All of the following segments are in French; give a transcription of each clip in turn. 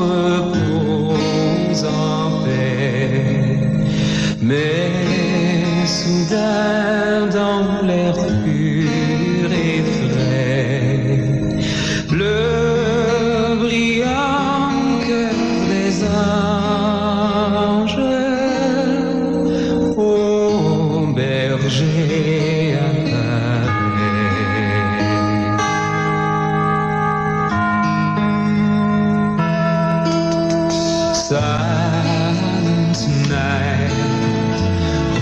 repose en paix. Mais soudain dans l'air pur et frais, le brillant cœur des anges au berger apparaît. Silent night,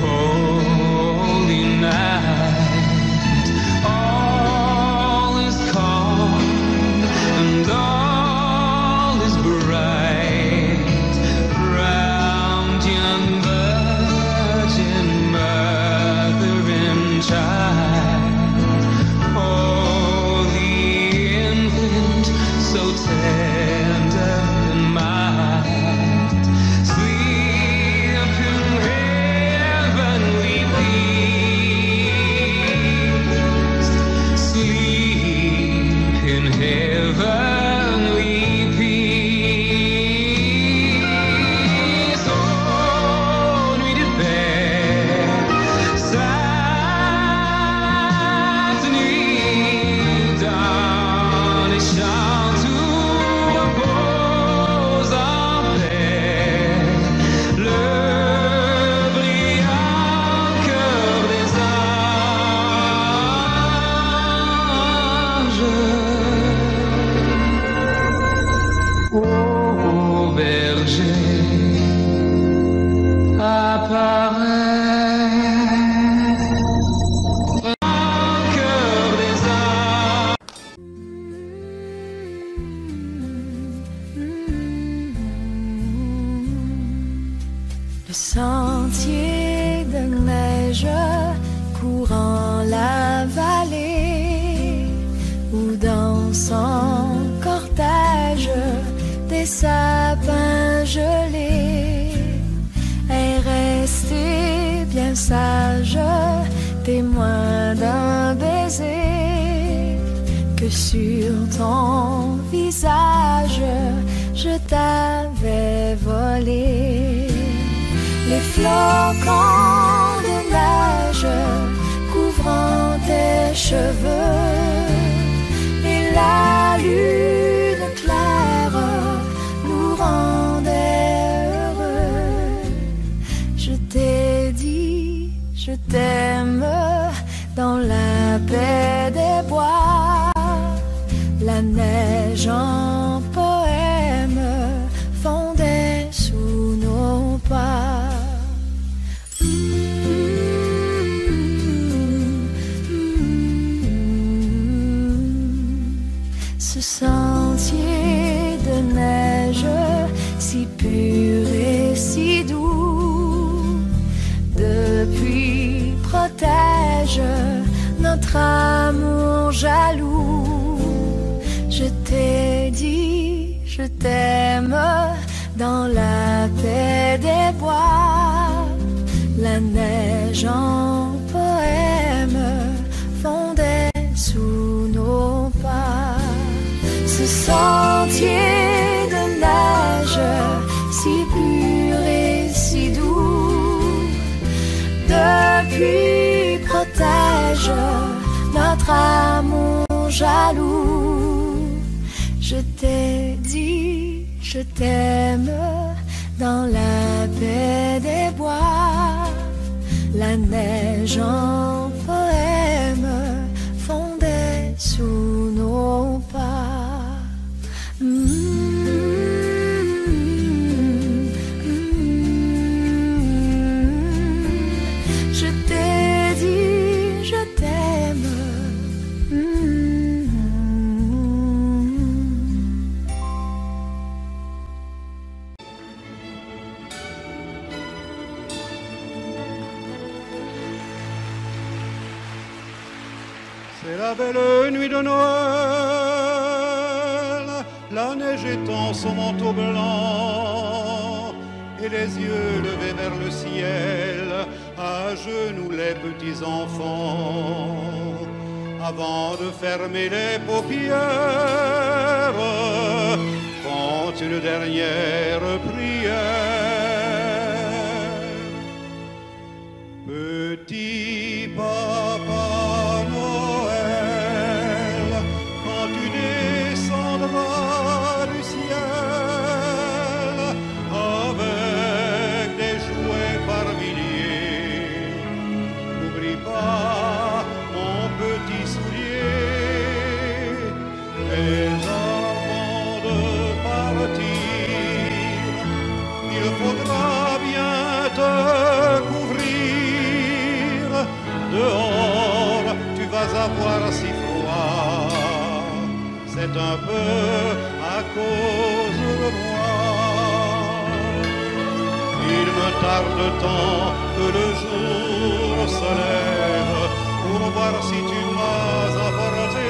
holy night, all is calm and all is bright. Round young virgin mother and child, holy infant, so tender and mild, sleep in heavenly peace, sleep in heavenly peace. Oh, nuit de paix, sainte nuit, dans les champs tout repose en paix, le brillant cœur des anges au berger apparaît. Cœur des anges. Le sentier de neige courant la vallée, où dansent en cortège des sapins gelés, est resté bien sage, témoin d'un baiser que sur ton visage je t'avais volé. Les flocons de neige couvrant tes cheveux et la lune claire nous rendait heureux. Je t'ai dit, je t'aime dans la paix des bois, la neige en poème fondait sous nos pas. Ce sentier de neige si pur et si doux, depuis protège notre amour jaloux. Je t'ai dit, je t'aime dans la paix des bois, la neige en poème fondait sous nos pas. Ce sentier de neige si pur et si doux, depuis protège notre amour jaloux. Je t'ai dit, je t'aime dans la paix des bois, la neige en poème fondait sous nos pas. Je t'ai dit, je t'aime. C'est la belle nuit de Noël, la neige étend son manteau blanc, et les yeux levés vers le ciel, à genoux les petits enfants. Avant de fermer les paupières, font une dernière prière. Petit Papa Noël, quand tu descendras du ciel avec des jouets par milliers, n'oublie pas mon petit soulier. Mais avant de partir, il faudra bien te couvrir. Dehors, tu vas avoir si froid. C'est un peu à cause de moi. Il me tarde tant que le jour se lève pour voir si tu m'as apporté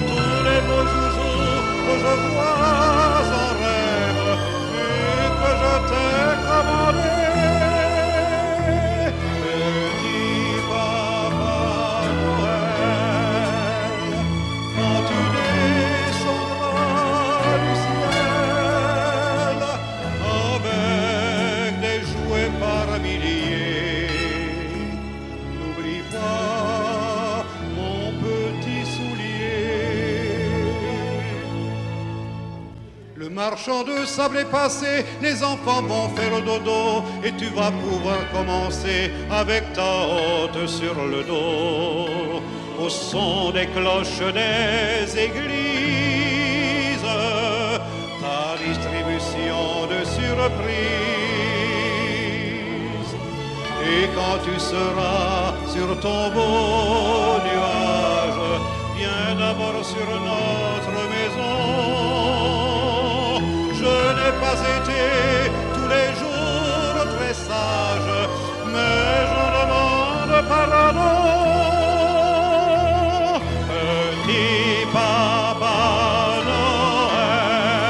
tous les beaux joujoux que je vois en rêve et que je t'ai commandé. Petit Papa Noël, quand tu descendras du ciel avec des jouets par milliers, n'oublie pas mon petit soulier. Le marchand de sable est passé, les enfants vont faire dodo et tu vas pouvoir commencer avec ta hotte sur le dos. Au son des cloches des églises, ta distribution de surprise. Et quand tu seras sur ton beau nuage, viens d'abord sur notre maison. Je n'ai pas été tous les jours très sage, mais j'en demande pardon. Petit Papa Noël,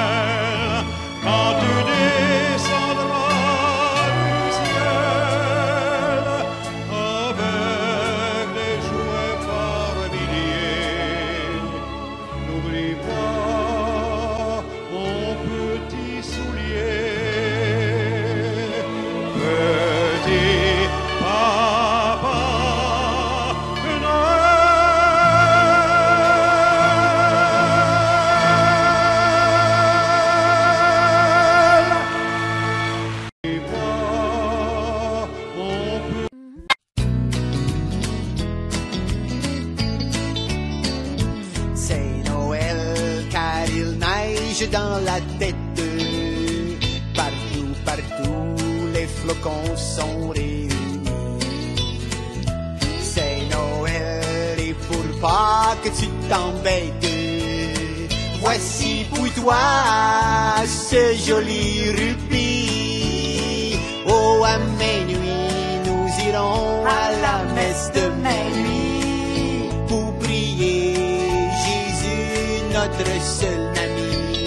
quand tu descendras du ciel avec des jouets par milliers, n'oublie pas mon petit soulier. Petit Papa Noël. C'est Noël car il neige dans la tête. Partout, partout, les flocons sont réunis. C'est Noël et pour pas que tu t'embêtes, voici pour toi ce joli rubis. Oh, à minuit, nous irons à la messe de minuit pour prier Jésus, notre seul ami.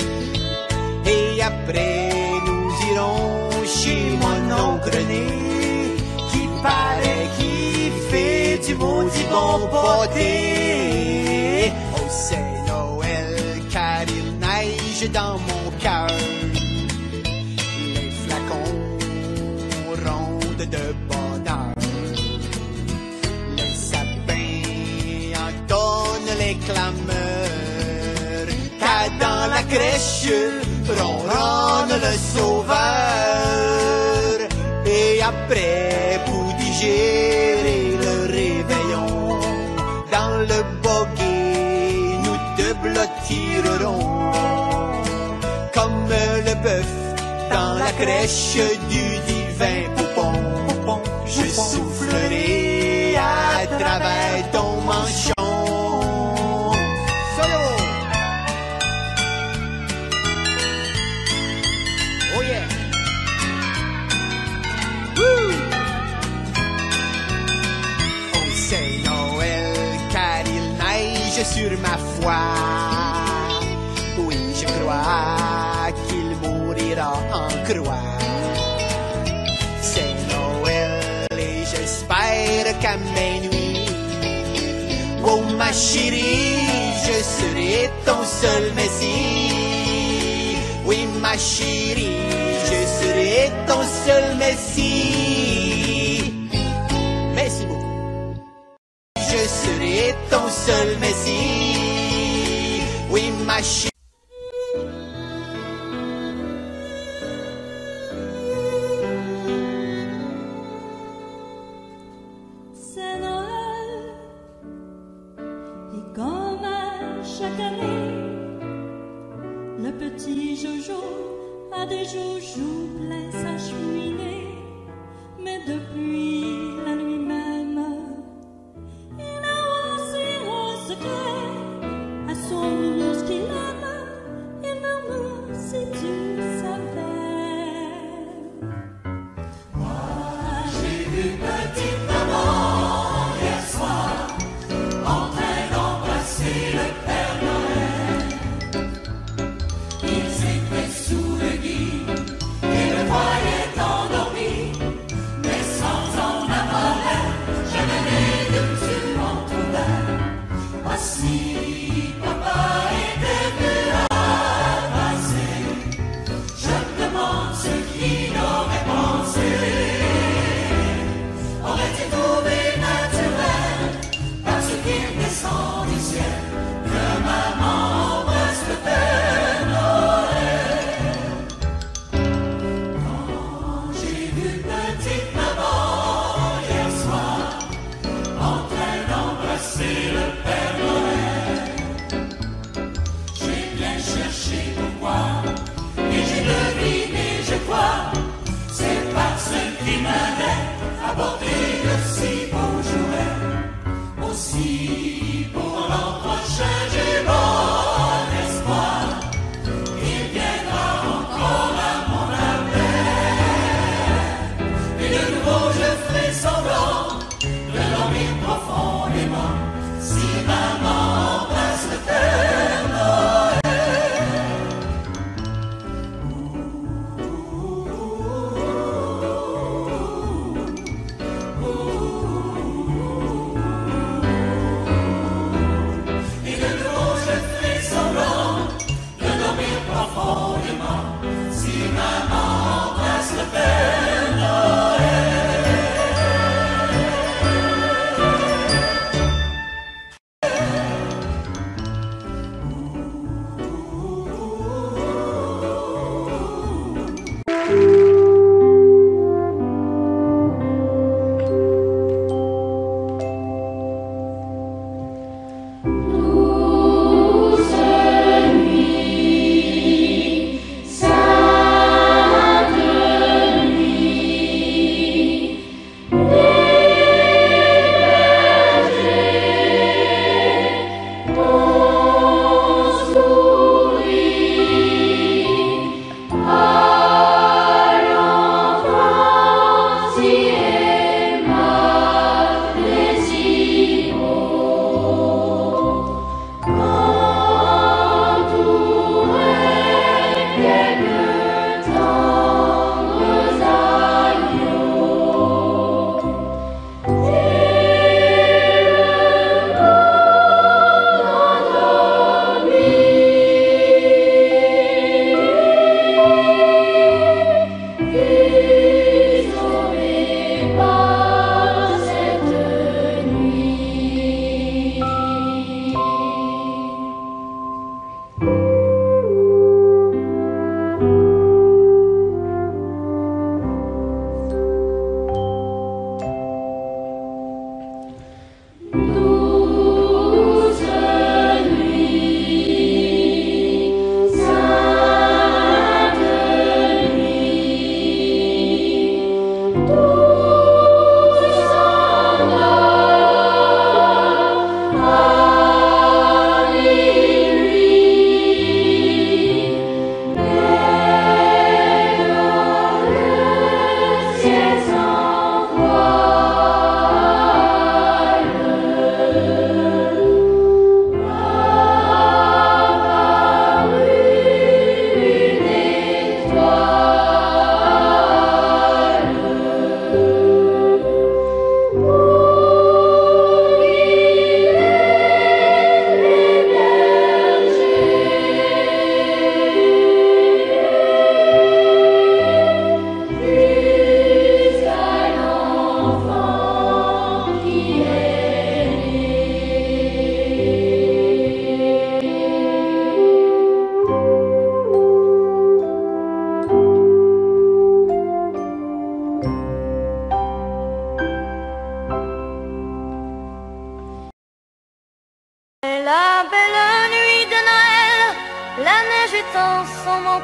Et après, nous irons chez mon oncle René, qui paraît qu'il fait du maudit bon pâté. Oh, c'est Noël car il neige dans mon cœur. Les flacons rondent de bonheur. Les sapins entonnent les clameurs, car dans la crèche ronronne le sauveur. Et après, pour digérer le réveillon, dans le boguet, nous te blottirons comme le bœuf dans la crèche du divin poupon. Je soufflerai à travers ton manchon. Solo! Oh yeah! Woo! Oh, c'est Noël car il neige sur ma foi. Oui, je crois qu'il mourira en croix. C'est Noël et j'espère qu'à minuit, oh ma chérie, je serai ton seul messie. Oui, ma chérie, je serai ton seul messie. Merci beaucoup. Je serai ton seul messie. Oui, ma chérie. C'est Noël, et comme à chaque année, le petit Jojo a des joujoux plein sa cheminée. Mais depuis la nuit même, il a aussi un secret à son nounours qu'il aime. Il murmure si tu savais. Moi, j'ai vu petite maman hier soir en train d'embrasser le Père Noël. Ils étaient sous le gui et le voyaient endormi. Mais sans en avoir l'air, je venais de me entrouvert. Voici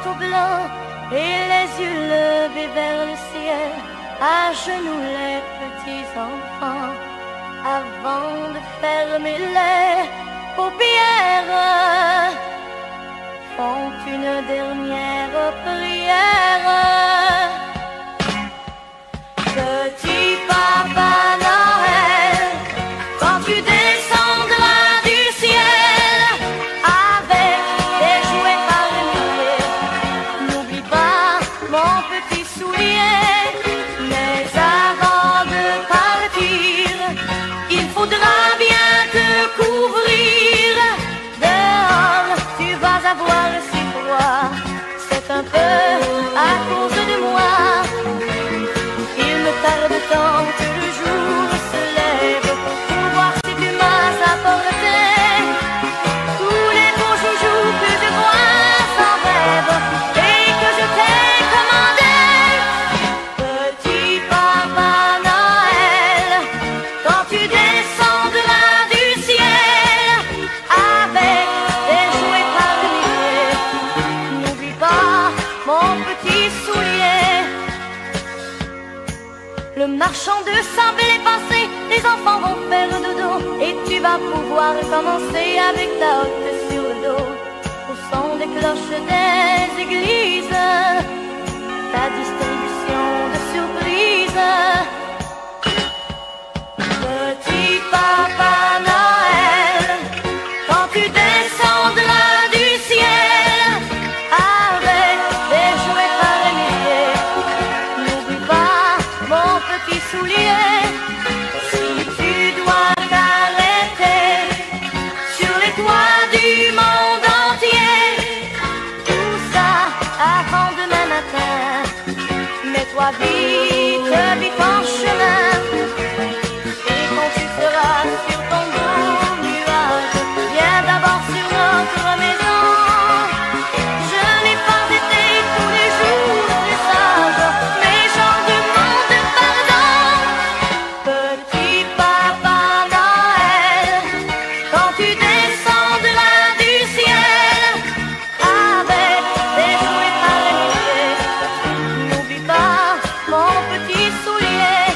manteau blanc et les yeux levés vers le ciel, à genoux les petits enfants, avant de fermer les paupières, font une dernière prière. Petit Papa Noël, quand tu descendras du ciel avec des jouets par milliers, n'oublie pas mon petit soulier. Mais avant de partir, il faudra bien te couvrir. Dehors, tu vas avoir si froid, c'est un peu à cause de moi. Il me tarde tant que le jour se lève pour voir si tu m'as apporté tous les beaux joujoux que je vois sans rêve et que je t'ai commandé. Petit Papa Noël, quand tu descendras du ciel avec des jouets par milliers, n'oublie pas mon petit soulier. Le marchand de sable est passé, les enfants vont faire dodo et tu vas pouvoir commencer avec ta hotte sur le dos. Au son des cloches des églises, ta distribution de surprises. Petit Papa Noël, quand tu descendras du ciel avec des jouets par milliers, n'oublie pas mon petit soulier. Si tu dois t'arrêter sur les toits du monde entier, tout ça avant demain matin, mets-toi vite, vite en chemin. Et quand tu seras sur ton beau nuage, viens d'abord sur notre maison. Je n'ai pas été tous les jours très sage, mais j'en demande pardon. Petit Papa Noël, quand tu descendras du ciel avec des jouets par milliers, n'oublie pas mon petit soulier.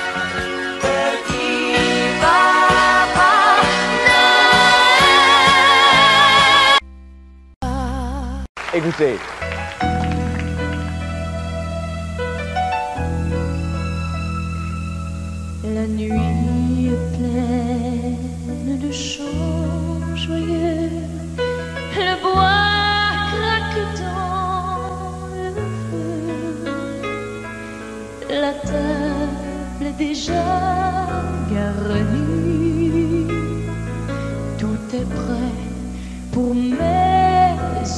Petit Papa Noël. Écoutez. La nuit est pleine de chants joyeux, le bois craque dans le feu, la table est déjà garnie, tout est prêt pour mes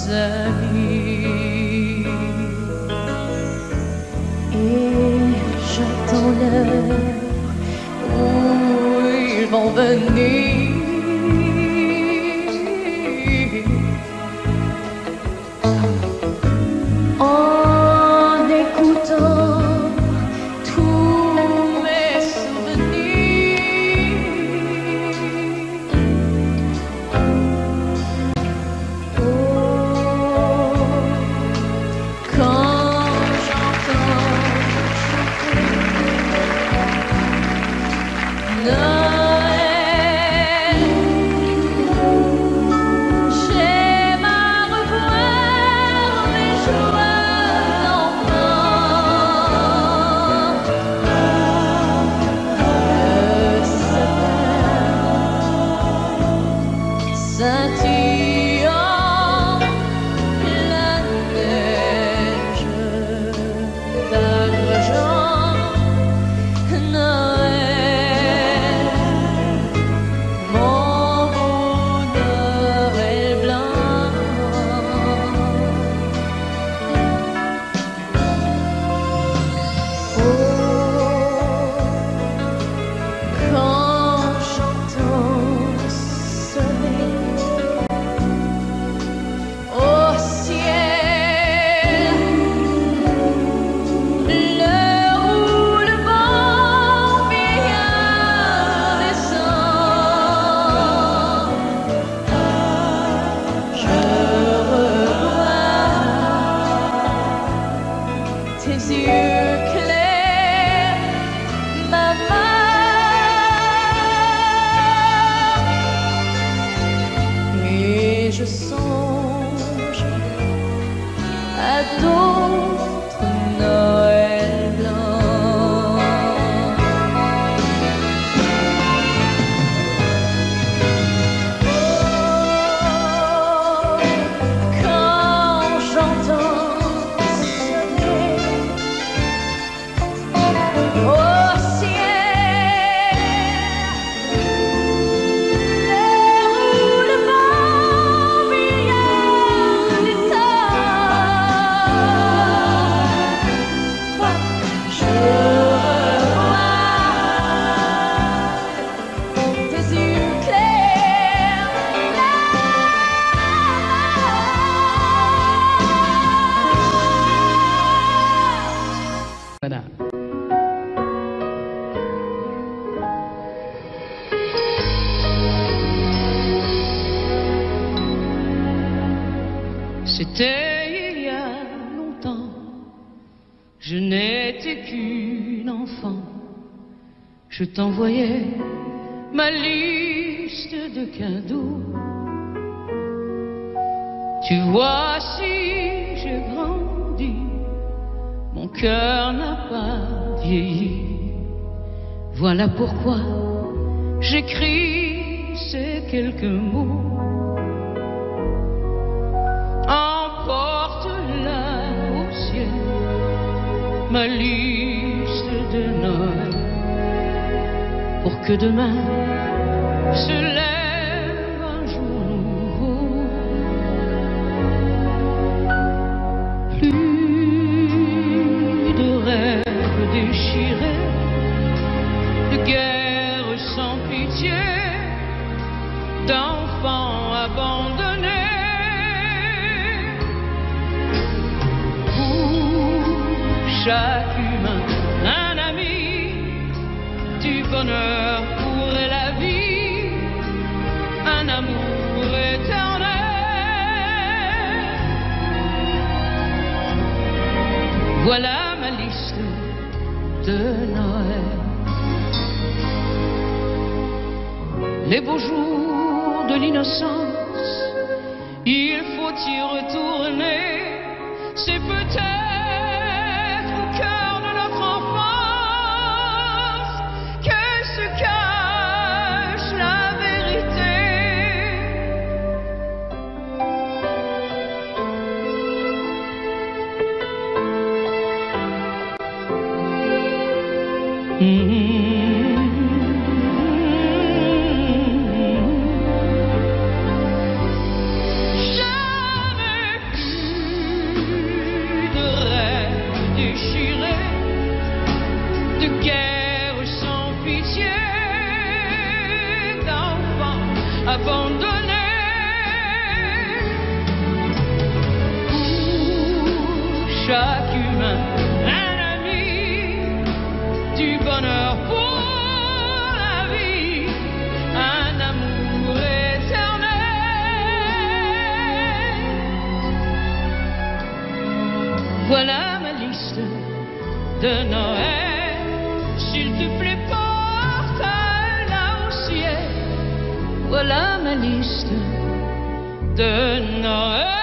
amis. Et j'attends l'heure où ils vont venir. En écoutant tous mes souvenirs, oh, quand j'entends chanter Noël. à d'autres Noël blancs. Oh, quand j'entends sonner au ciel les roulements brillants du temps, je revois tes yeux clairs là. Voilà. C'était il y a longtemps, je n'étais qu'une enfant. Je t'envoyais ma liste de cadeaux. Tu vois, si j'ai grandi, mon cœur n'a pas vieilli. Voilà pourquoi j'écris ces quelques mots. Emporte-la au ciel, ma liste de Noël, pour que demain se lève un jour nouveau. Plus de rêves déchirés, de guerre sans pitié, d'enfants abandonnés. Chaque humain, un ami, du bonheur pour la vie, un amour éternel. Voilà ma liste de Noël. Les beaux jours de l'innocence, il faut y retourner. C'est peut-être jamais plus de rêves déchirés, de guerre sans pitié, d'enfants abandonnés. Pour chaque humain, un ami, du bonheur pour la vie, un amour éternel. Voilà ma liste de Noël. S'il te plaît, porte-la au ciel. Voilà ma liste de Noël.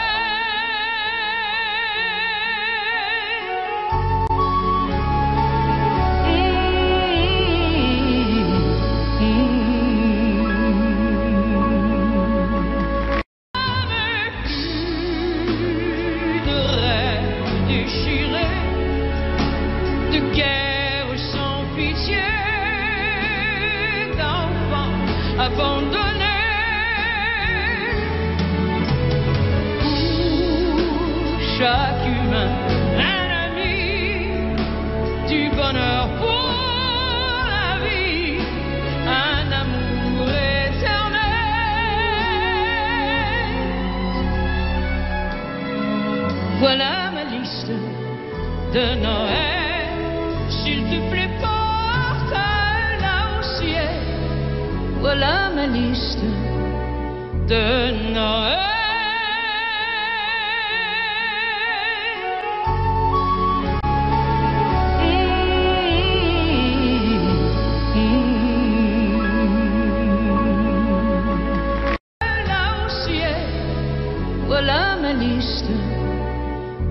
Abandonné, pour chaque humain, un ami, du bonheur pour la vie, un amour éternel. Voilà ma liste de Noël. S'il te plaît, porte-la au ciel. Voilà ma liste de Noël. Là au ciel, voilà ma liste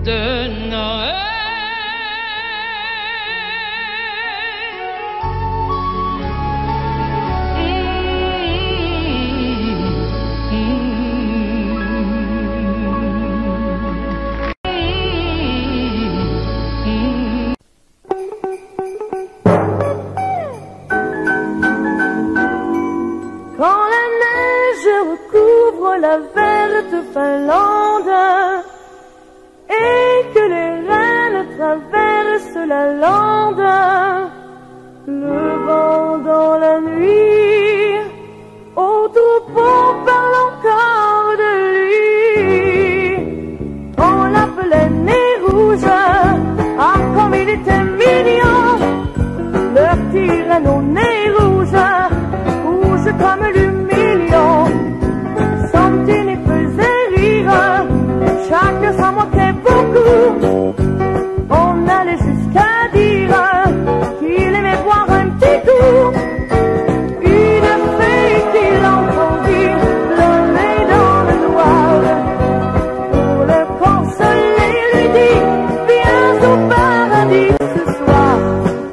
de Noël. Quand la neige recouvre la verte Finlande et que les reines traversent la lande, le vent dans la nuit, au troupeau parle encore de lui. On l'appelait Nez Rouge, ah comme il était mignon, leur tyranne au nez rouge, rouge comme l'humiliant. Son petit nez faisait rire, chacun s'en moquait beaucoup. On allait jusqu'à dire qu'il aimait boire un petit coup. Une fille qui l'entendit pleurer dans le noir, pour le consoler lui dit: viens au paradis ce soir.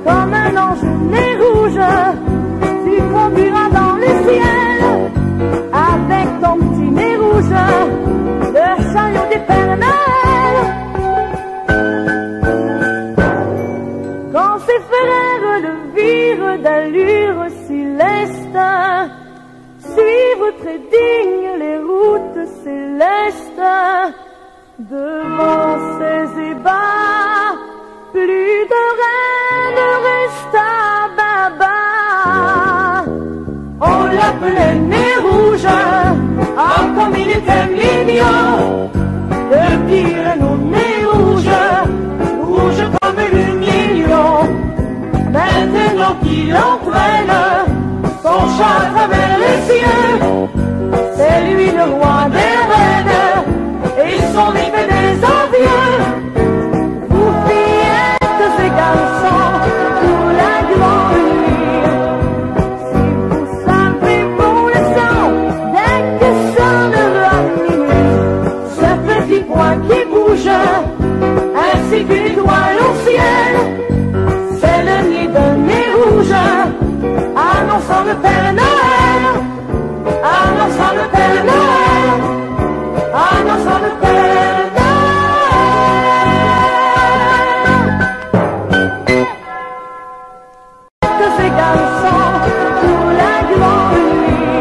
Comme un ange nez rouge, tu conduiras dans le ciel avec ton petit nez rouge, le chariot des Pères Noël. Quand ses frères le virent d'allure si leste, suivre très digne les routes célestes, devant ces ébats, plus de reine resta baba. On l'appelait Nez Rouge, ah comme il était mignon, le pire nos nez rouges, rouge comme l'union. Maintenant qu'il entraîne son chat à travers les cieux, c'est lui le roi des reines et son épée des envieux. Vous fillettes et garçons, pour la grande nuit, si vous savez mon leçon, dès que sonnera minuit, ce petit point qui bouge, ainsi qu'une étoile au ciel, c'est le nid d'un nez rouge, annonçant le Père Noël, annonçant le Père Noël, annonçant le Père Noël. Que ces garçons, pour la grande nuit,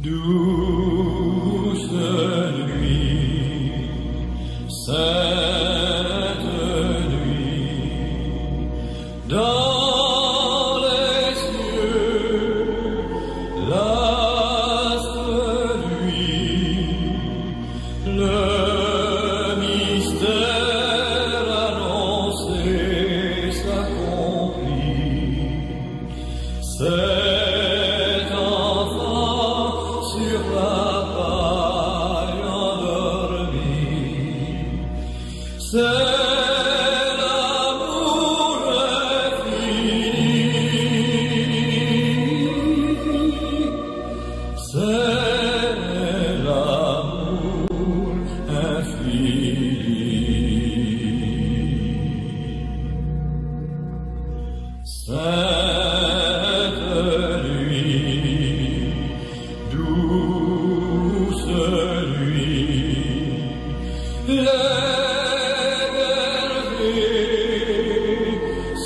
Douce nuit, cette nuit, dans les cieux, l'astre luit, le mystère annoncé s'accomplit. Cet enfant sur la paille endormi, c'est l'amour infini, c'est l'amour infini. Cette nuit, douce nuit, les bergers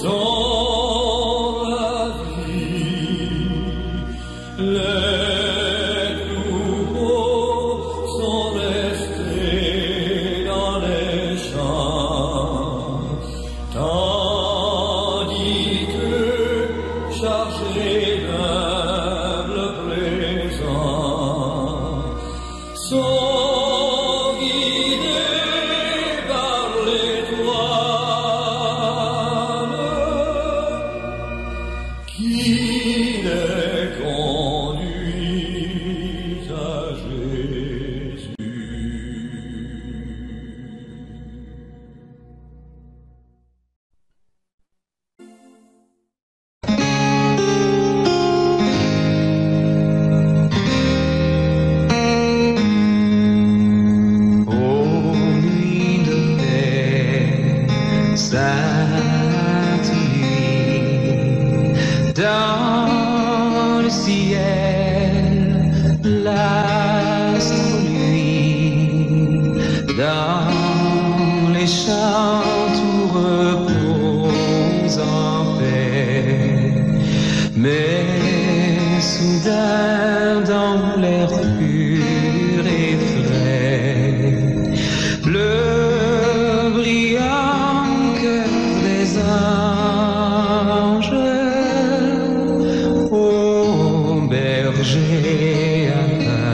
sont ravis, les troupeaux sont restés dans les champs, tandis que, chargés d'humbles présents, sont guidés par l'étoile qui les conduit à Jésus. Ô nuit de paix, sainte nuit, dans le ciel, l'astre luit, dans les champs tout repose en paix, mais soudain dans l'air pur et frais, le brillant cœur des anges, ô berger apparaît.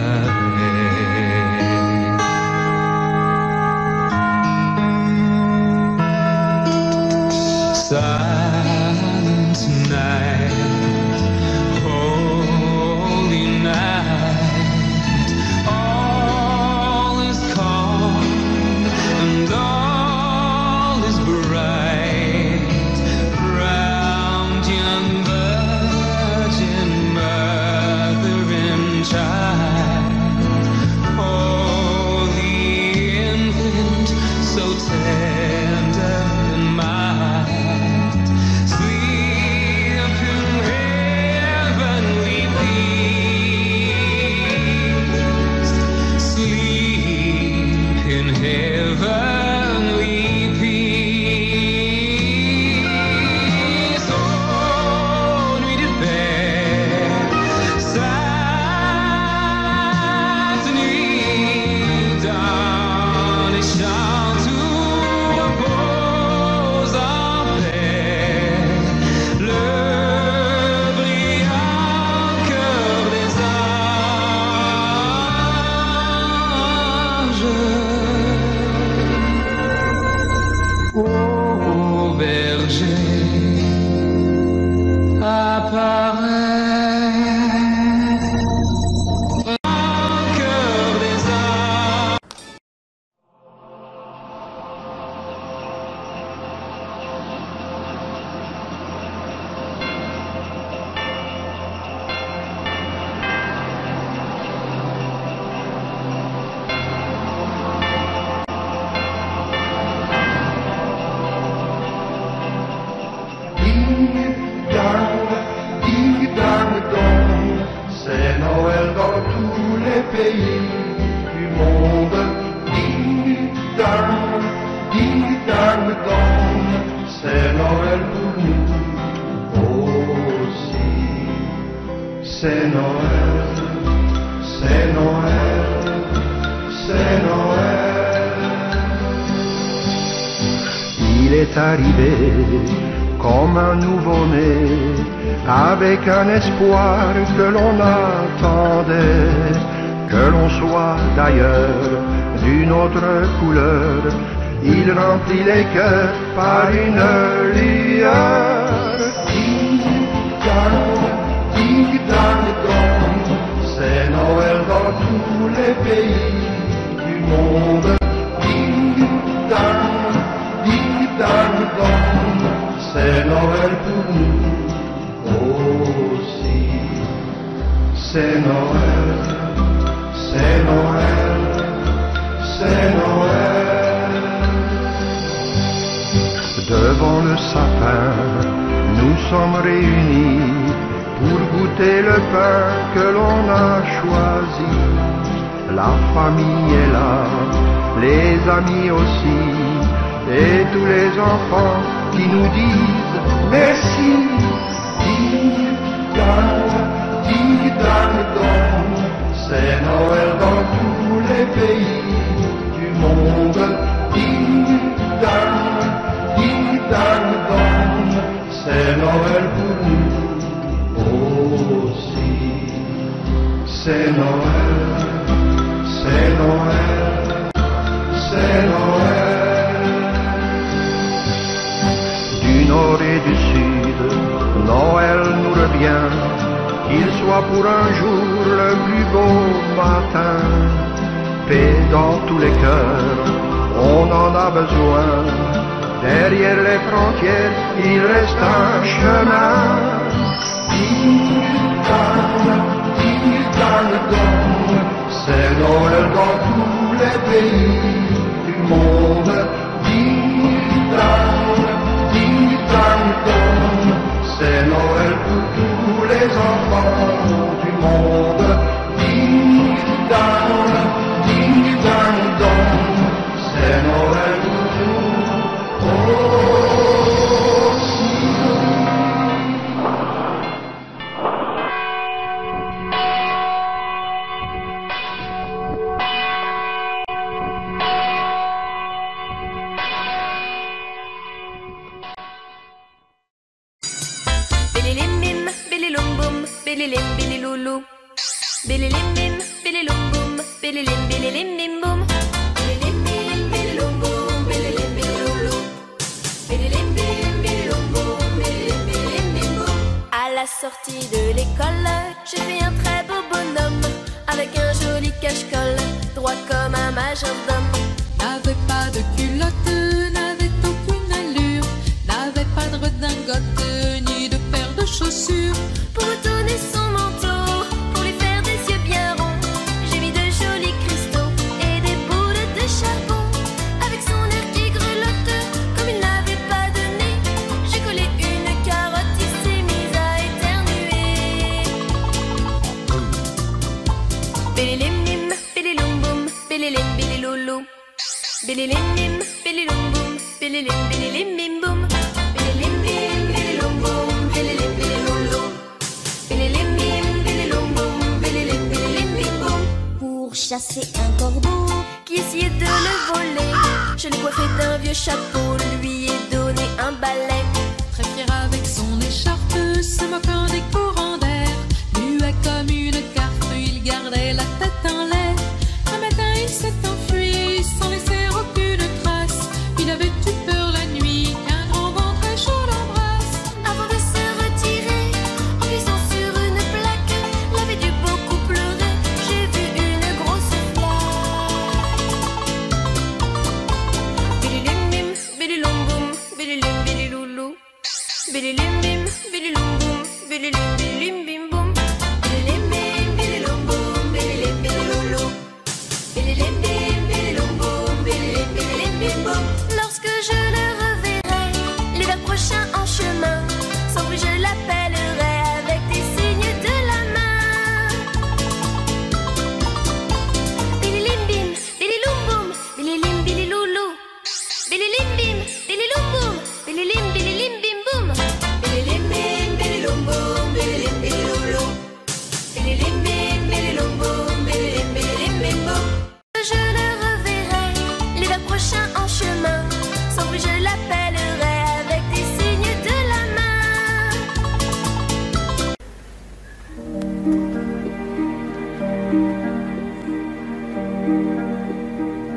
Silent night, holy night, all is calm and all is bright, round young virgin mother and child, holy infant, so tender and mild, sleep in heavenly peace, sleep in heavenly peace. Oh, nuit de paix, sainte nuit, dans les champs tout repose en paix, le brillant cœur des anges. Ô berger, apparaît, cœur des anges. Ding dang dong, c'est Noël dans tous les pays du monde. Ding dang dong, c'est Noël pour nous aussi. C'est Noël, arrivé comme un nouveau-né, avec un espoir que l'on attendait, que l'on soit d'ailleurs d'une autre couleur. Il remplit les cœurs par une lueur. Ding-dong, ding-dong-dong, c'est Noël dans tous les pays du monde. Ding-dong, ding-dong-dong, c'est Noël pour nous aussi. C'est Noël, c'est Noël, c'est Noël. Devant le sapin, nous sommes réunis pour goûter le pain que l'on a choisi. La famille est là, les amis aussi, et tous les enfants qui nous disent merci. Ding-dong, ding-dong-dong, c'est Noël dans tous les pays du monde. Ding-dong, ding-dong-dong, c'est Noël pour nous aussi. C'est Noël, c'est Noël, c'est Noël. Du nord et du sud, Noël nous revient, qu'il soit pour un jour le plus beau matin. Paix dans tous les cœurs, on en a besoin. Derrière les frontières, il reste un chemin. Ding-dong, ding-dong-dong, c'est Noël dans tous les pays du monde. Ding-dong, ding-dong-dong, c'est Noël pour tous les enfants du monde. Ding-dong, ding-dong-dong, c'est Noël pour nous aussi. Bililim-bim, bililum-bum, bililim-bililoulou. Bililim-bim, bililum-bum, bililim-bililim-bim-bum. Bililim-bim, bililum-bum, bililim-bililoulou. Bililim-bim, bililum-bum, bililim-bililim-bim-bum. À la sortie de l'école, j'ai fait un très beau bonhomme, avec un joli cache-colle, droit comme un majordome. N'avait pas de culotte, n'avait aucune allure, n'avait pas de redingote, ni de paire de chaussures. Pour boutonner son manteau, pour lui faire des yeux bien ronds, j'ai mis de jolis cristaux et des boules de charbon. Avec son air qui grelotte, comme il n'avait pas de nez, j'ai collé une carotte, il s'est mis à éternuer. Bililim-bim, bililoum-boum, bililim-bililoulou. Bililim-bim, bililoum-boum, bililim-bililim-bim-boum. Bililim-bim, bililoum-boum, bililim-bililoulou. Bililim-bim, bililoum-boum, bililim-bililim-bim-boum. Pour chasser un corbeau qui essayait de le voler, je l'ai coiffé d'un vieux chapeau, lui ai donné un balai. Très fier avec son écharpe, se moquant des courants d'air, muet comme une carpe, il gardait la tête en l'air. Un matin il s'est enfui sans laisser aucune trace. Il avait eu peur la nuit qu'un grand vent très chaud l'embrasse. Avant de se retirer, en glissant sur une plaque, l'avait dû beaucoup pleurer, j'ai vu une grosse flaque. Bililim-bim, bililoum-boum, bililim-bililoulou. Bililim-bim, bililoum-boum, bililim-bililoulou.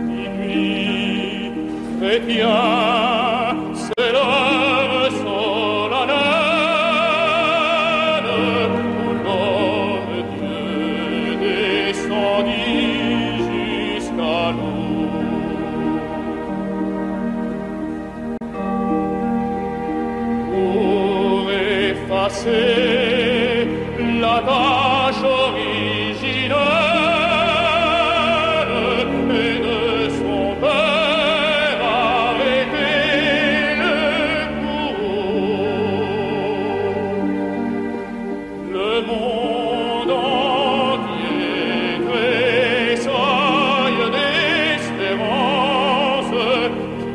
Minuit chrétien, c'est l'heure solennelle où l'homme Dieu descendit jusqu'à nous. Pour effacer la tâche originelle et de son père arrêter le courroux. Le monde entier tressaille d'espérance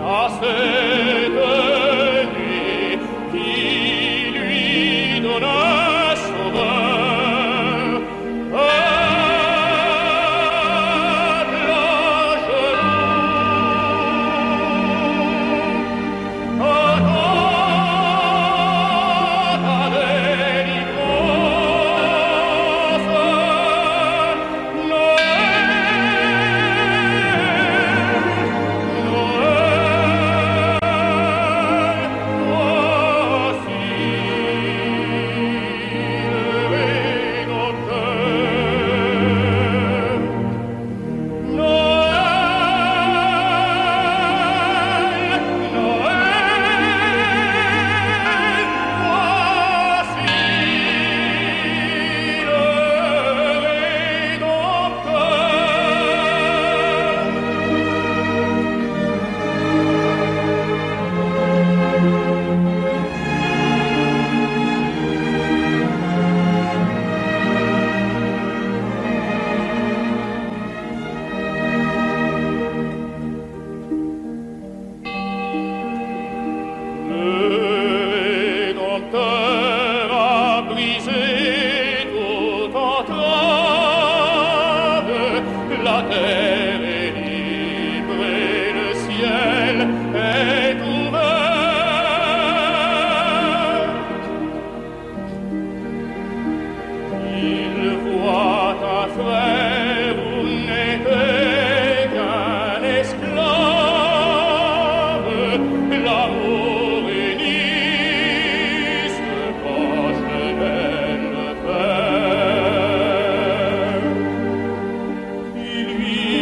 à cette nuit qui lui donne un sauveur. Lui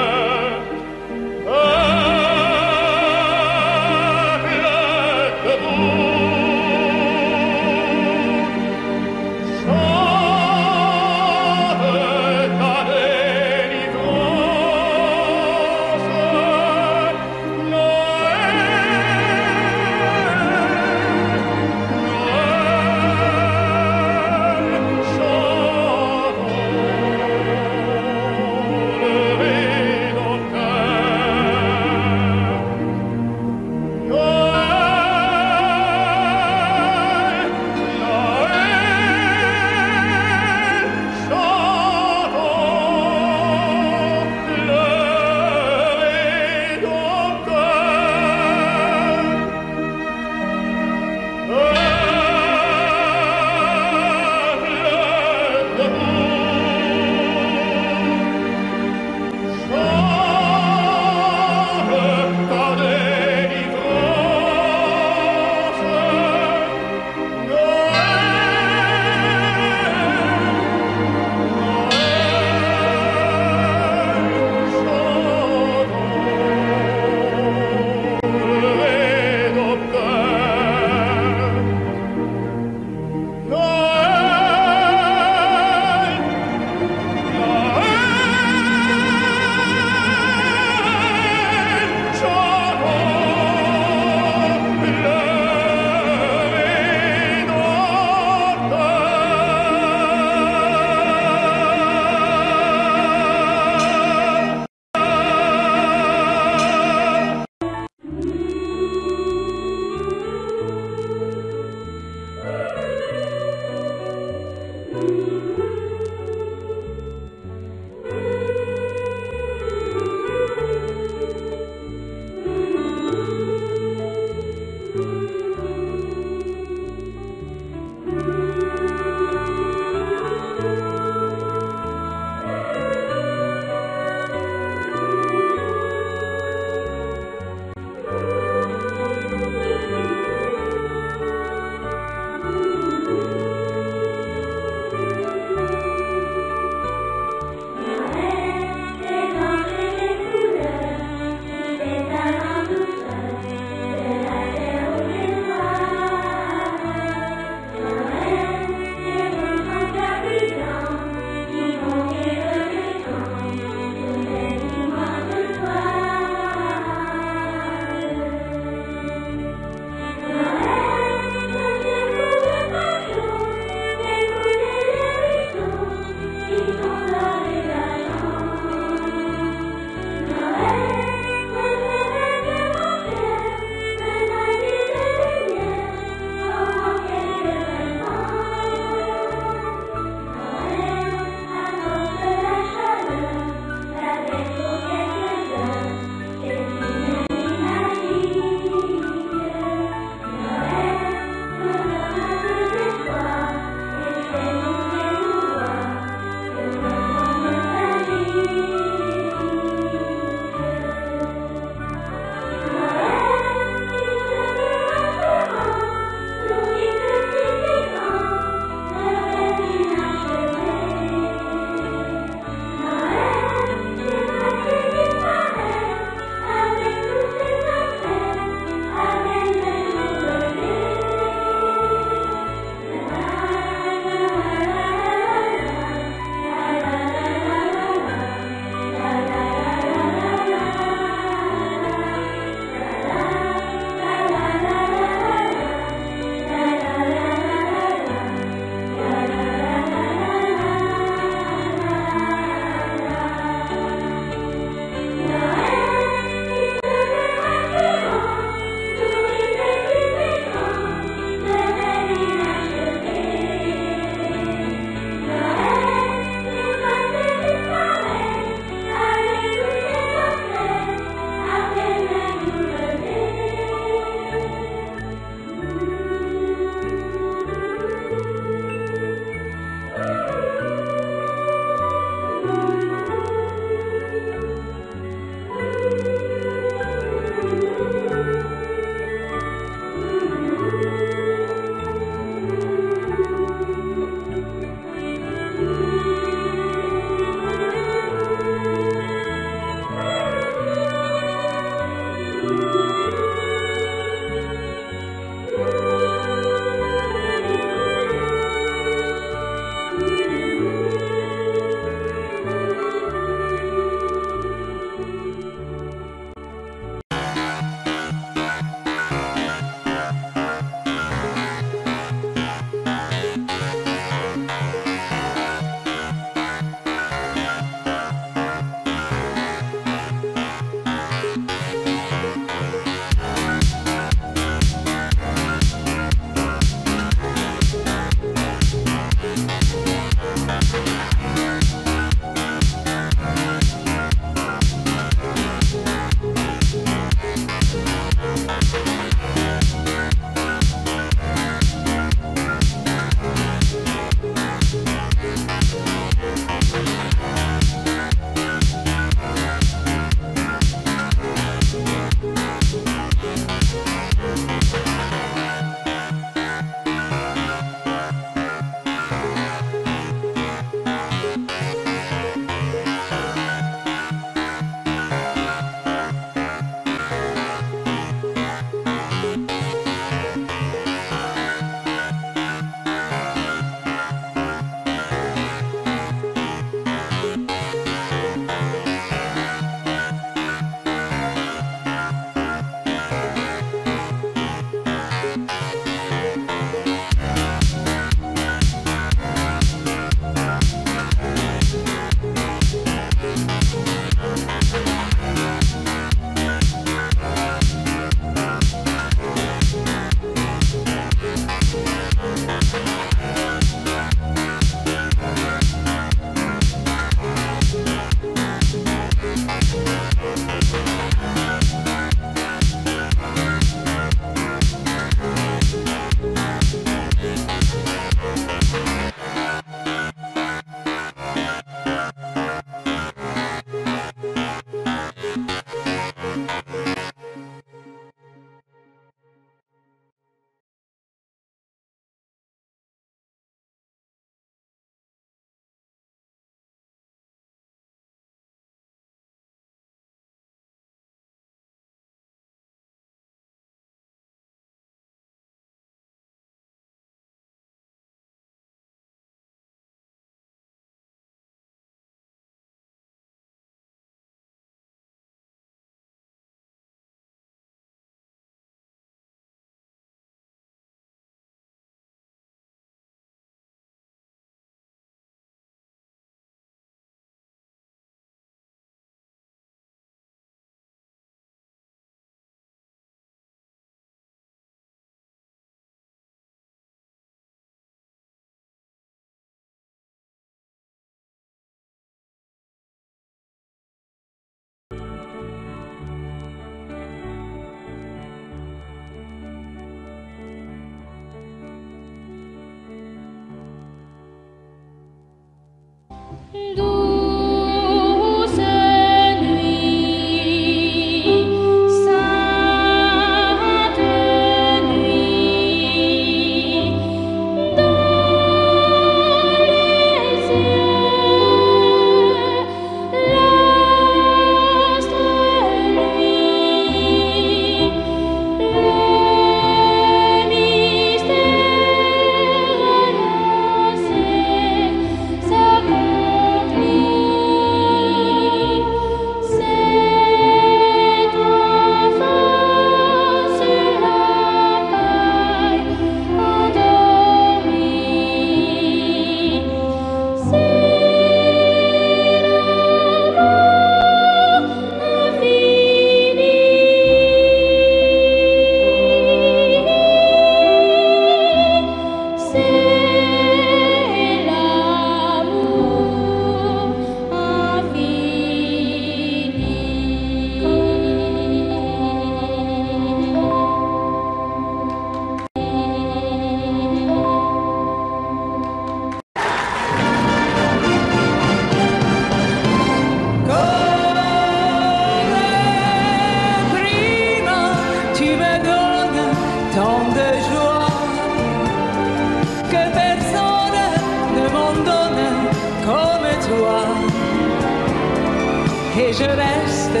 je reste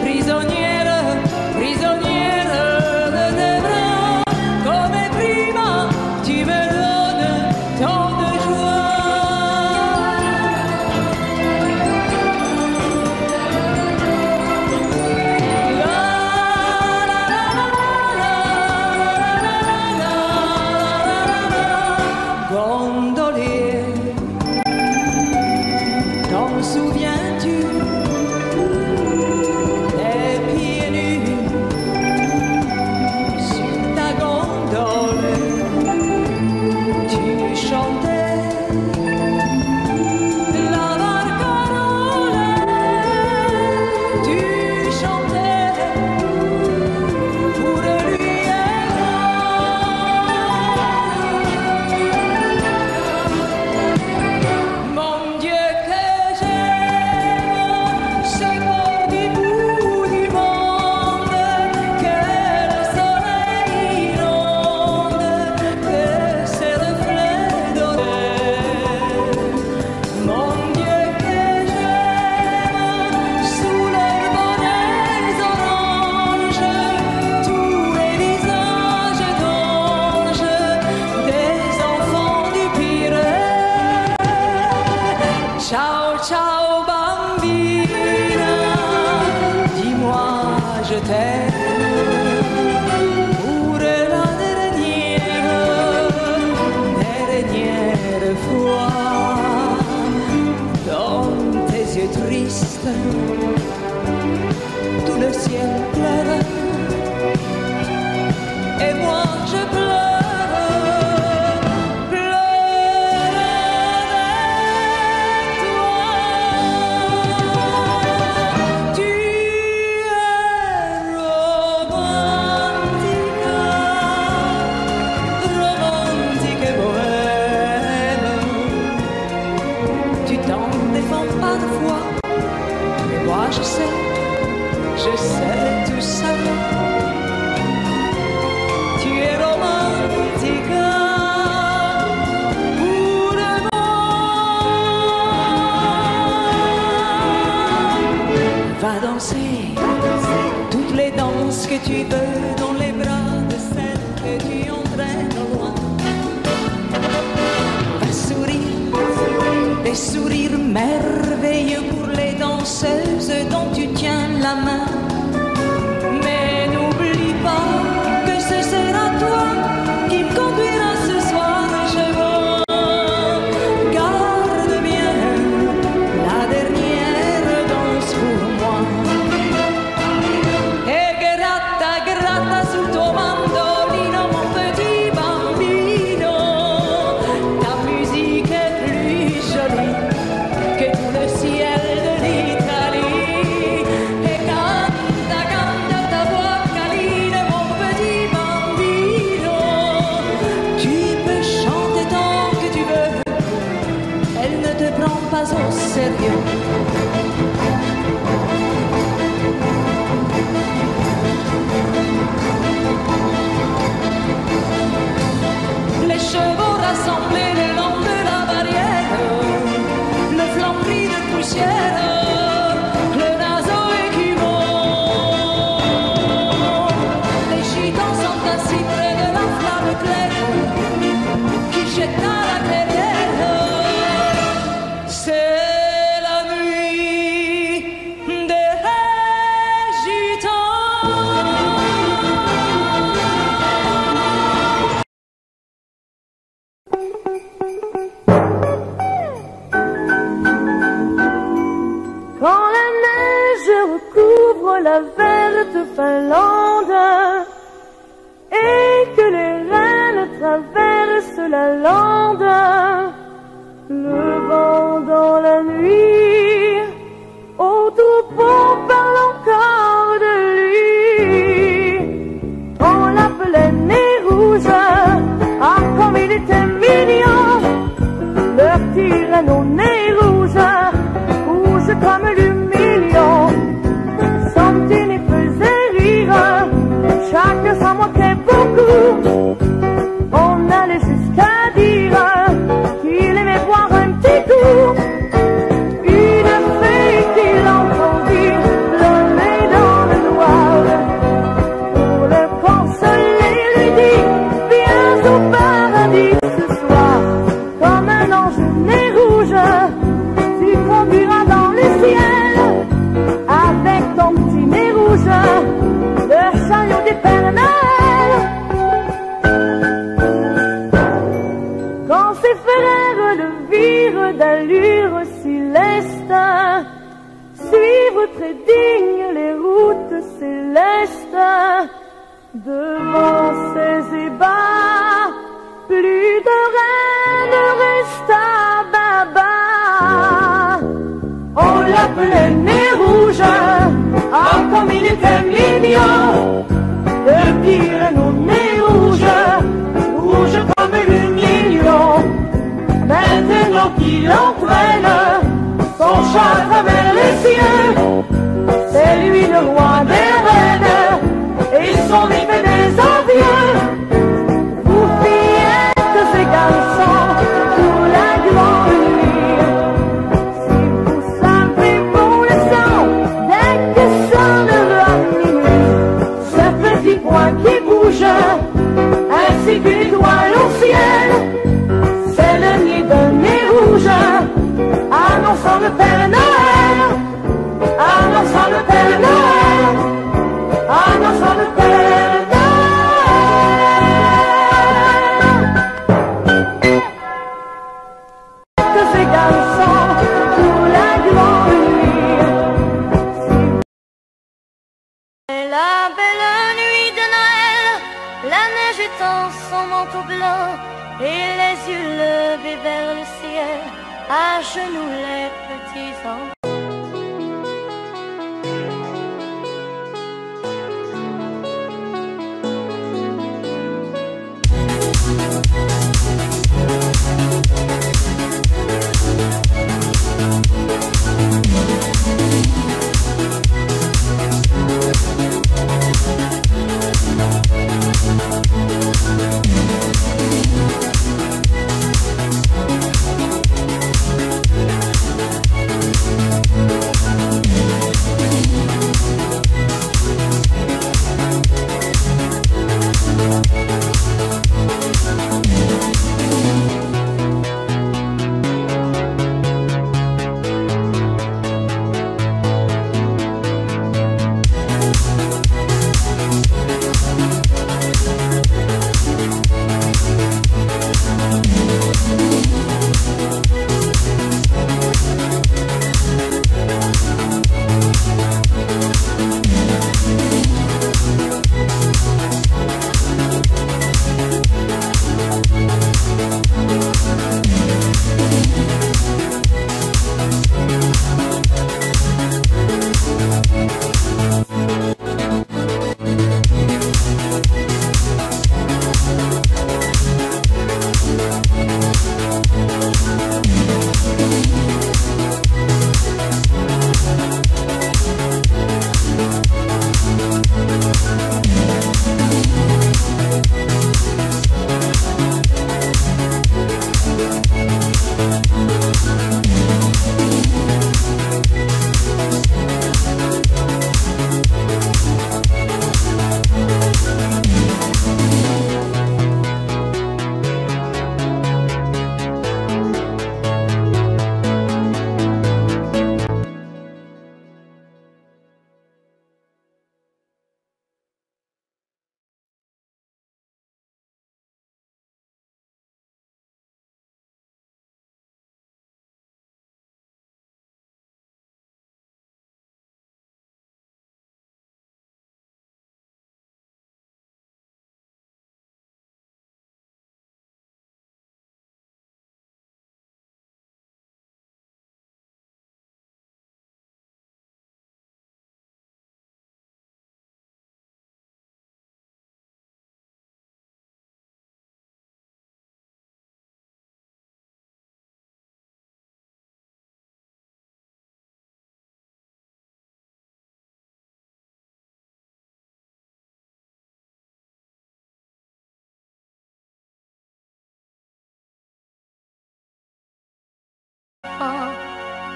prisonnière, prisonnière de tes bras. Comme prima, tu me donnes tant de gondolier, t'en souviens-tu? Les pieds nus sur ta gondole, tu chantais la barcarolle, tu chantais pour lui et mon Dieu que j'aime ce port du bout du monde que le soleil inonde, que ses reflets dorés. Mon Dieu que j'aime sous leurs bonnets oranges tous les visages d'anges des enfants du Pirée. Ciao, ciao bambina, dis-moi je t'aime pour la dernière fois. Dans tes yeux tristes, tout le ciel pleure et moi je pleure, pleure avec toi. Tu es romantique, romantique et bohème. Tu t'en défends parfois, mais moi je sais tout ça. Tu es romantique pour le monde. Va danser toutes les danses que tu veux dans les bras de celle que tu entraînes au loin. Va sourire des sourires merveilleux pour les danseuses dont tu tiens la main. Mais n'oublie pas que ce sera toi qui me conduira ce soir chez moi. Garde bien la dernière danse pour moi. Et gratta, gratta sul tuo mandolino, mon petit bambino. Ta musique est plus jolie que tout le ciel de l'Italie. Et canta, canta ta voix câline, mon petit bambino. Tu peux chanter tant que tu veux, elle ne te prend pas au sérieux. Les chevaux rassemblés le long de la barrière, le flanc pris de poussière, le naseau écumant. Les gitans sont assis près de la flamme claire qui jette à la clairière. C'est la nuit des gitans. Quand la neige recouvre la verte Finlande et que les reines traversent la lande, le vent dans la nuit au troupeau parle encore de lui. On l'appelait Nez Rouge, ah comme il était mignon, leur tyranne au nez rouge, rouge comme l'humilion. Son petit nez faisait rire, chacun s'en moquait beaucoup. On allait jusqu'à dire qu'il aimait boire un petit coup. dignes les routes célestes. Devant ces ébats, plus de reine resta Baba. On l'appelait nez rouge, ah comme il était mignon. Depuis le nom nez rouge, rouge comme l'union. Maintenant qu'il entraîne son chat à travers les cieux, c'est lui le roi des reines et son épée des envieux. Vous fillettes et garçons, pour la grande nuit, si vous savez pour le sang, dès que sonnera minuit, ce petit point qui bouge, ainsi qu'une étoile au ciel, c'est le nid d'un nez rouge, annonçant le Père Noël, annonçant le Père Noël, annonçant le Père Noël. Ces garçons, pour la grande nuit. C'est la belle nuit de Noël, la neige étend son manteau blanc et les yeux levés vers le ciel, à genoux les petits enfants.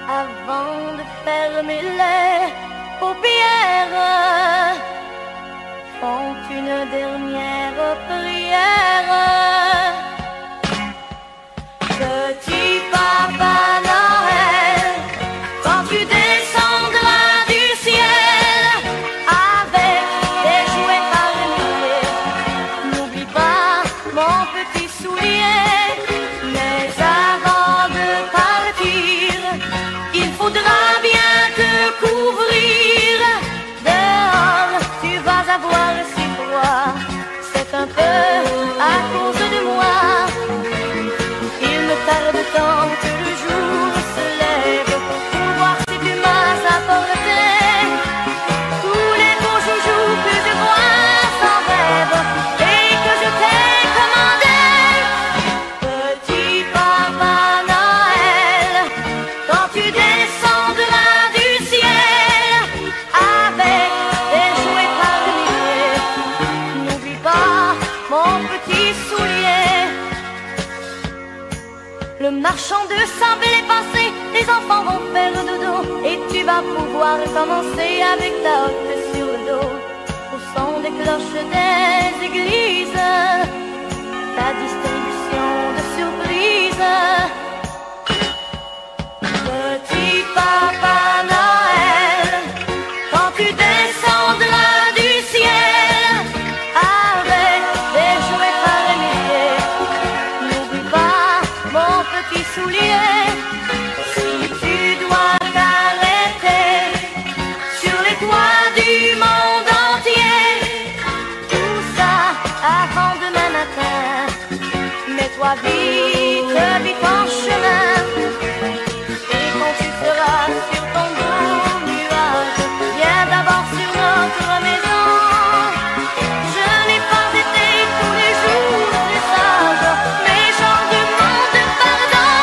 Avant de fermer les paupières, font une dernière prière. Petit Papa Noël, quand tu descendras du ciel avec des jouets par milliers, n'oublie pas mon petit soulier. Mais avant de partir, il faudra bien te couvrir. marchand de sable est passé, les enfants vont faire dodo et tu vas pouvoir commencer avec ta hotte sur le dos. Au son des cloches des églises, ta distribution de surprises. Petit Papa Noël, quand tu descendras du ciel avec des jouets par milliers, n'oublie pas mon petit soulier. Si tu dois t'arrêter sur les toits du monde entier, tout ça avant demain matin, mets-toi vite, vite en chemin. Et quand tu seras sur ton beau nuage, viens d'abord sur notre maison. Je n'ai pas été tous les jours très sage, mais j'en demande pardon.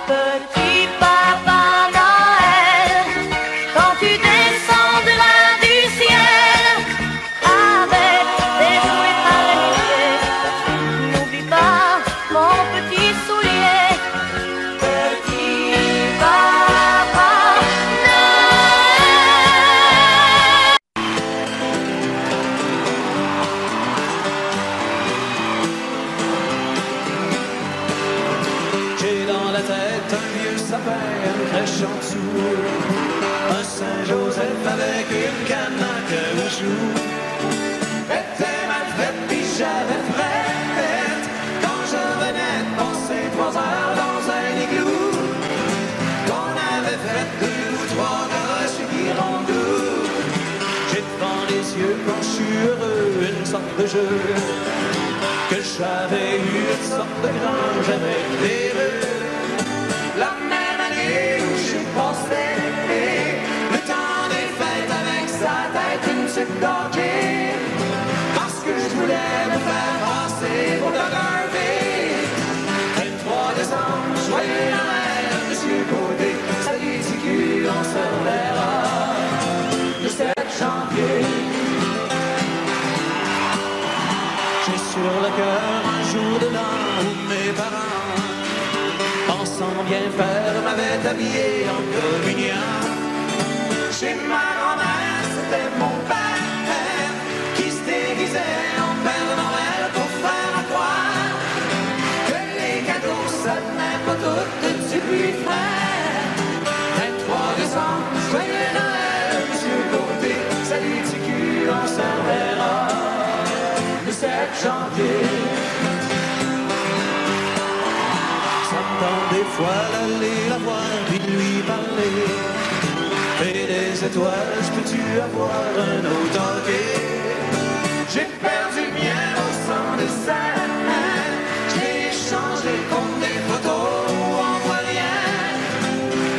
Petit Papa Noël, quand tu descendras du ciel avec des jouets par milliers, n'oublie pas mon petit soulier. Petit Papa Noël. J'ai dans la tête un vieux sapin, une crèche en dessous, un Saint-Joseph avec une canne en caoutchouc. Était mal faite, pis j'avais frette quand je venais de passer 3 heures dans un igloo. Qu'on avait fait 2 ou 3 gosses qui rondouent. J'ai devant les yeux quand je suis heureux une sorte de jeu, que j'avais eu une sorte de grange avec des rues. La même année où j'ai passé l'été, le temps des fêtes avec sa tête une petite doggy, parce que je voulais me faire passer pour Doug Harvey. 23 décembre, joyeux Noël, Monsieur Côté, salut TQ, on se reverra le 7 janvier. J'ai sur le cœur un jour de l'an où mes parents, pensant bien faire, m'avaient habillé en communion. Chez ma grand-mère, c'était mon père qui se déguisait en Père Noël pour faire à croire que les cadeaux, ça tenait pas toutes du lui frère. 23 décembre, joyeux Noël, Monsieur Côté, salut TQ, on se reverra le 7 janvier. Ça me tente des fois d'aller la voir puis de lui parler. Et des étoiles, je peux-tu avoir un autre hockey? J'ai perdu le mien au sang de scène. Je l'ai échangé contre des photos où on voit rien.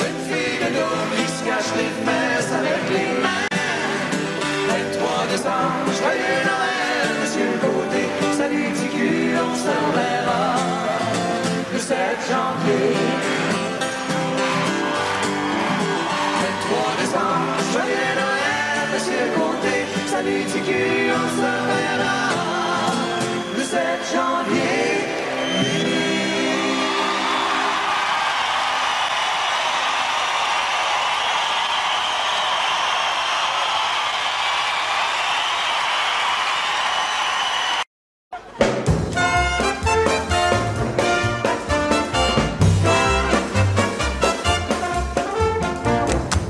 Une fille de dos qui se cache les fesses avec les mains. 23 décembre, joyeux Noël, Monsieur Côté, salut TQ, on se reverra le 7 janvier. 23 décembre, joyeux Noël, Monsieur Côté, salut TQ, on se reverra le 7 janvier.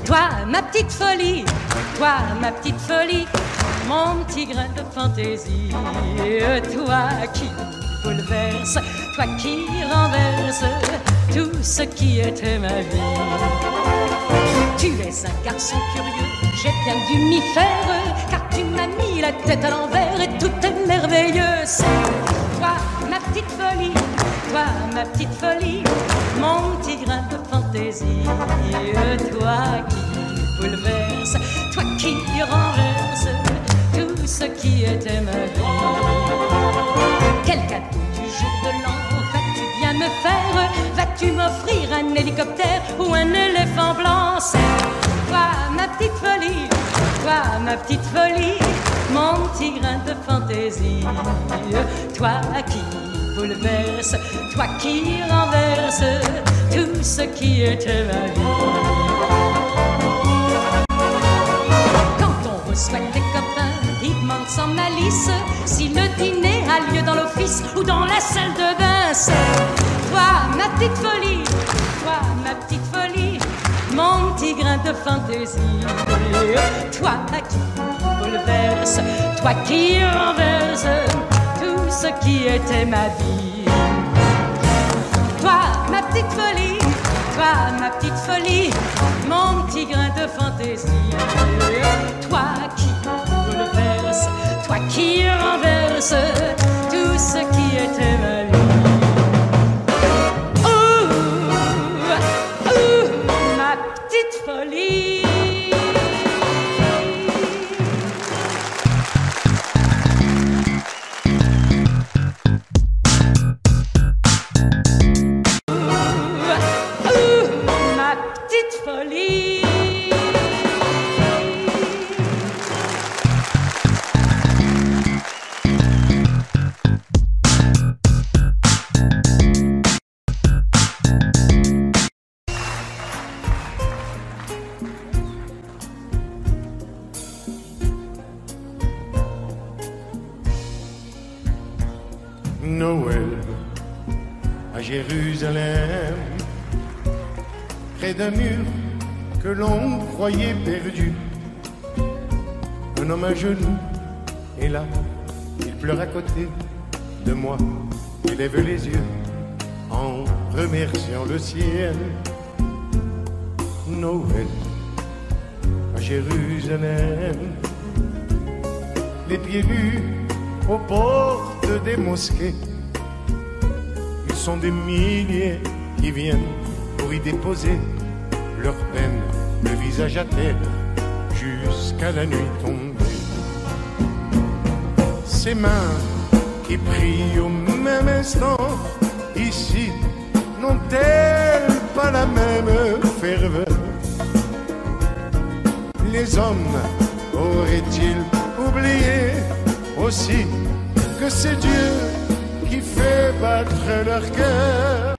Toi, ma petite folie, toi, ma petite folie, mon petit grain de fantaisie. Toi qui bouleverse, toi qui renverse tout ce qui était ma vie. Tu es un garçon curieux, j'ai bien dû m'y faire, car tu m'as mis la tête à l'envers et tout est merveilleux. C'est toi, ma petite folie, toi, ma petite folie, mon petit grain de fantaisie. Toi qui bouleverse, toi qui renverse tout ce qui était ma vie. Quel cadeau du jour de l'an vas-tu bien me faire? Vas-tu m'offrir un hélicoptère ou un éléphant blanc? C'est toi, ma petite folie, toi, ma petite folie, mon petit grain de fantaisie. Toi qui bouleverse, toi qui renverse tout ce qui était ma vie. Quand on reçoit des copains, ils demandent sans malice si le dîner a lieu dans l'office ou dans la salle de bain. C'est toi, ma petite folie, toi, ma petite folie, mon petit grain de fantaisie. Toi qui bouleverse, toi qui renverse tout ce qui était ma vie. Toi, ma petite folie, toi, ma petite folie, mon petit grain de fantaisie. Toi qui bouleverse, toi qui renverse tout ce qui était ma vie. Ma petite folie. Ma petite folie. Noël à Jérusalem, près d'un mur que l'on croyait perdu. Un homme à genoux est là, il pleure à côté de moi, il lève les yeux en remerciant le ciel. Noël à Jérusalem, les pieds nus aux portes des mosquées. Ils sont des milliers qui viennent pour y déposer leur peine, le visage à terre, jusqu'à la nuit tombée. Ces mains qui prient au même instant, ici, n'ont-elles pas la même ferveur? Les hommes auraient-ils oublié aussi que c'est Dieu qui fait battre leur cœur?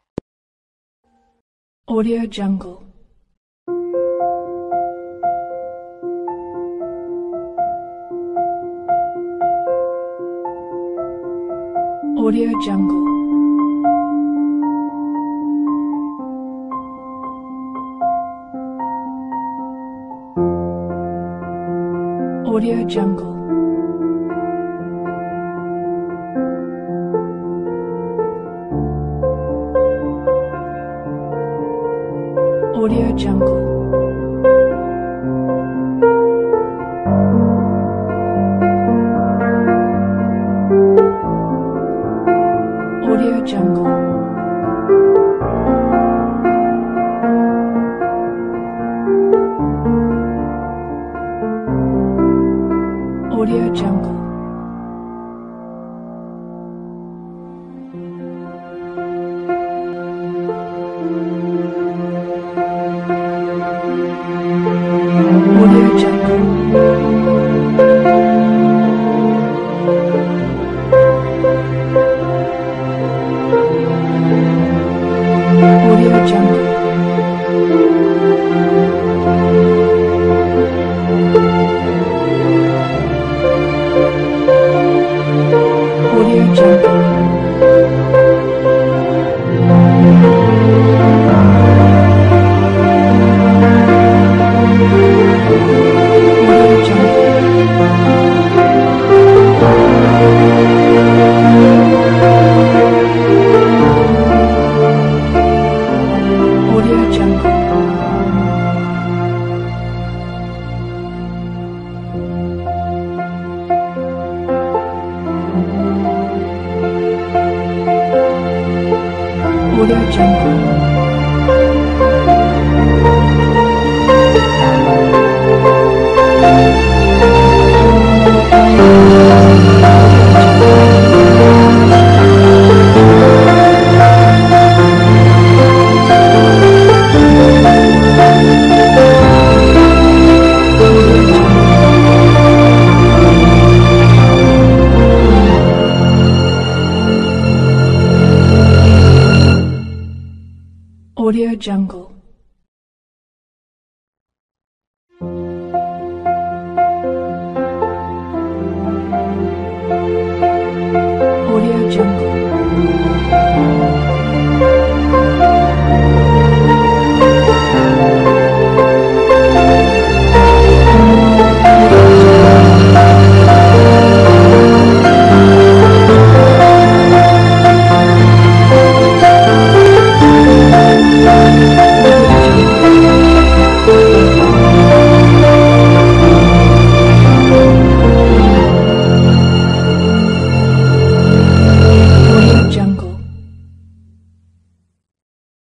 Audio Jungle. Audio Jungle. Audio Jungle. Audio Jungle. Audio Jungle. Audio Jungle. Jungle.